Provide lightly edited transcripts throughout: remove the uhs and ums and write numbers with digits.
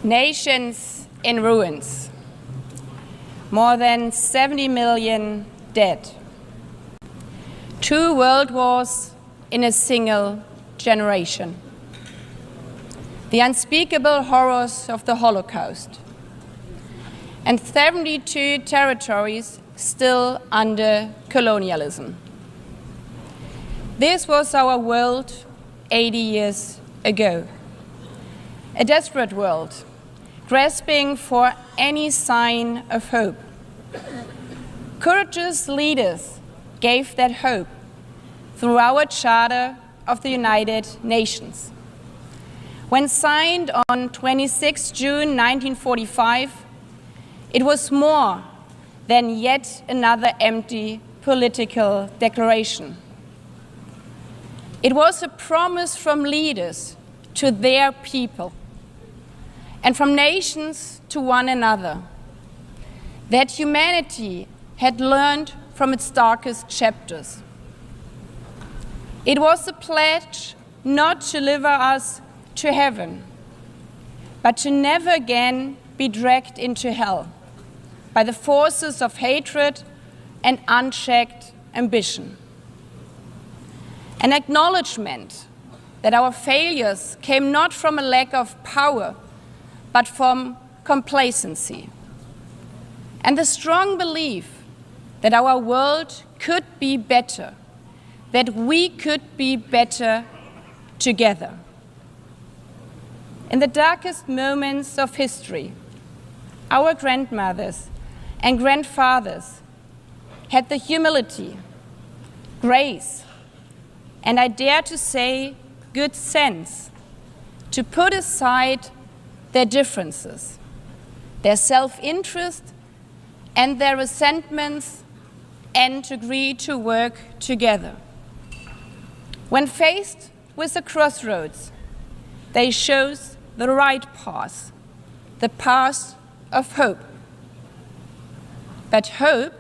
Nations in ruins. More than 70 million dead. 2 world wars in a single generation. The unspeakable horrors of the Holocaust. And 72 territories still under colonialism. This was our world 80 years ago. A desperate world, grasping for any sign of hope. Courageous leaders gave that hope through our Charter of the United Nations. When signed on 26 June 1945, it was more than yet another empty political declaration. It was a promise from leaders to their people and from nations to one another that humanity had learned from its darkest chapters. It was a pledge not to deliver us to heaven, but to never again be dragged into hell by the forces of hatred and unchecked ambition. An acknowledgement that our failures came not from a lack of power, but from complacency. And the strong belief that our world could be better, that we could be better together. In the darkest moments of history, our grandmothers and grandfathers had the humility, grace, and I dare to say good sense to put aside their differences, their self-interest and their resentments, and to agree to work together. When faced with a crossroads, they chose the right path, the path of hope. But hope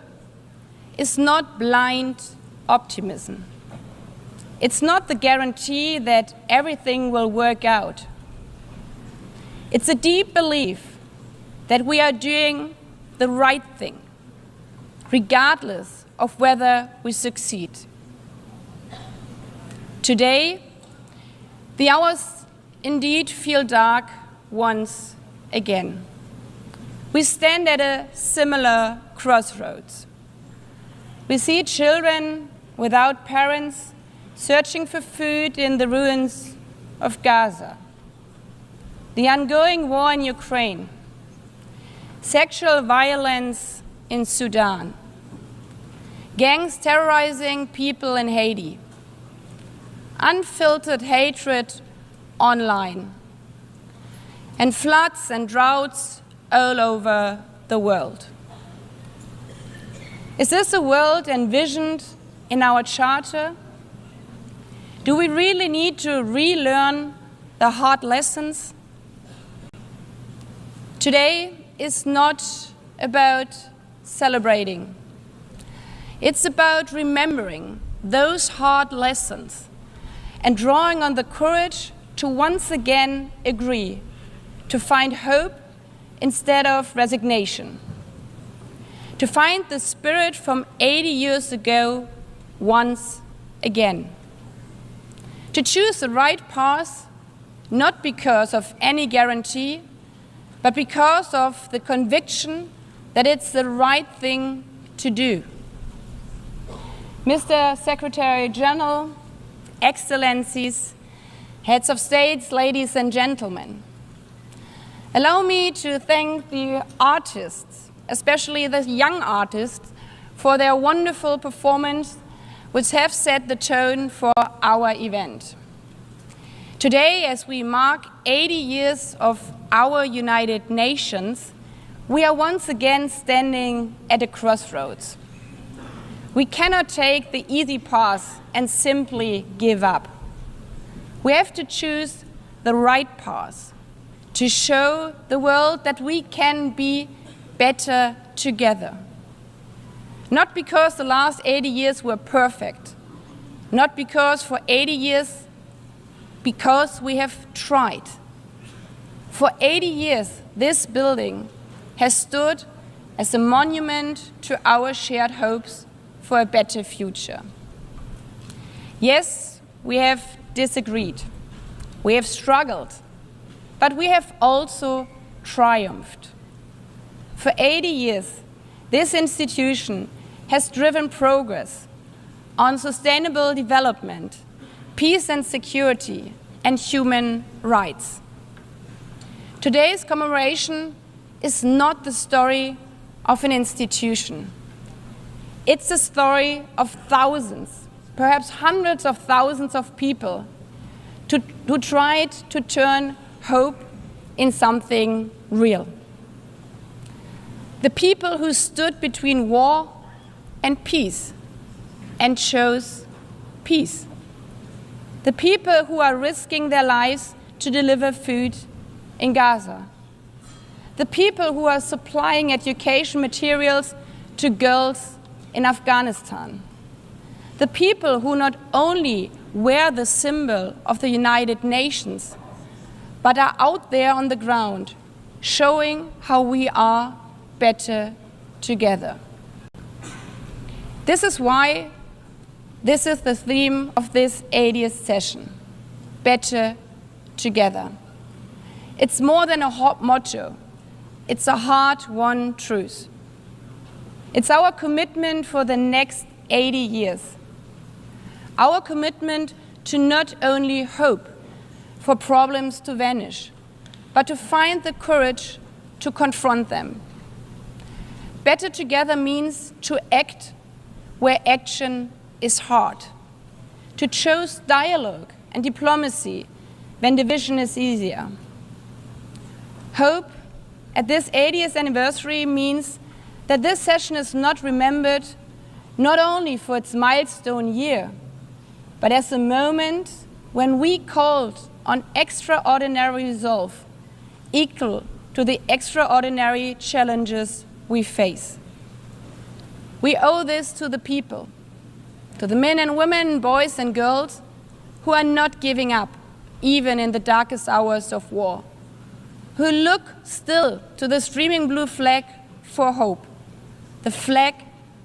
is not blind optimism. It's not the guarantee that everything will work out. It's a deep belief that we are doing the right thing, regardless of whether we succeed. Today, the hours indeed feel dark once again. We stand at a similar crossroads. We see children without parents searching for food in the ruins of Gaza, the ongoing war in Ukraine, sexual violence in Sudan, gangs terrorizing people in Haiti, unfiltered hatred online, and floods and droughts all over the world. Is this a world envisioned in our charter? Do we really need to relearn the hard lessons? Today is not about celebrating. It's about remembering those hard lessons and drawing on the courage to once again agree, to find hope instead of resignation, to find the spirit from 80 years ago once again, to choose the right path, not because of any guarantee, but because of the conviction that it's the right thing to do. Mr. Secretary General, Excellencies, Heads of States, ladies and gentlemen, allow me to thank the artists, especially the young artists, for their wonderful performance, which have set the tone for our event. Today, as we mark 80 years of our United Nations, we are once again standing at a crossroads. We cannot take the easy path and simply give up. We have to choose the right path to show the world that we can be better together. Not because the last 80 years were perfect, not because for 80 years, because we have tried. For 80 years, this building has stood as a monument to our shared hopes for a better future. Yes, we have disagreed, we have struggled, but we have also triumphed. For 80 years, this institution has driven progress on sustainable development, peace and security, and human rights. Today's commemoration is not the story of an institution. It's the story of thousands, perhaps hundreds of thousands of people who tried to turn hope in something real. The people who stood between war and peace and chose peace. The people who are risking their lives to deliver food in Gaza. The people who are supplying education materials to girls in Afghanistan. The people who not only wear the symbol of the United Nations, but are out there on the ground, showing how we are better together. This is why this is the theme of this 80th session, better together. It's more than a hot motto, it's a hard-won truth. It's our commitment for the next 80 years. Our commitment to not only hope for problems to vanish, but to find the courage to confront them. Better together means to act where action is hard, to choose dialogue and diplomacy when division is easier. Hope at this 80th anniversary means that this session is not remembered not only for its milestone year, but as a moment when we called on extraordinary resolve equal to the extraordinary challenges we face. We owe this to the people, to the men and women, boys and girls who are not giving up, even in the darkest hours of war, who look still to the streaming blue flag for hope, the flag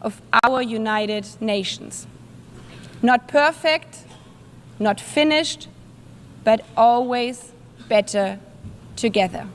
of our United Nations. Not perfect, not finished, but always better together.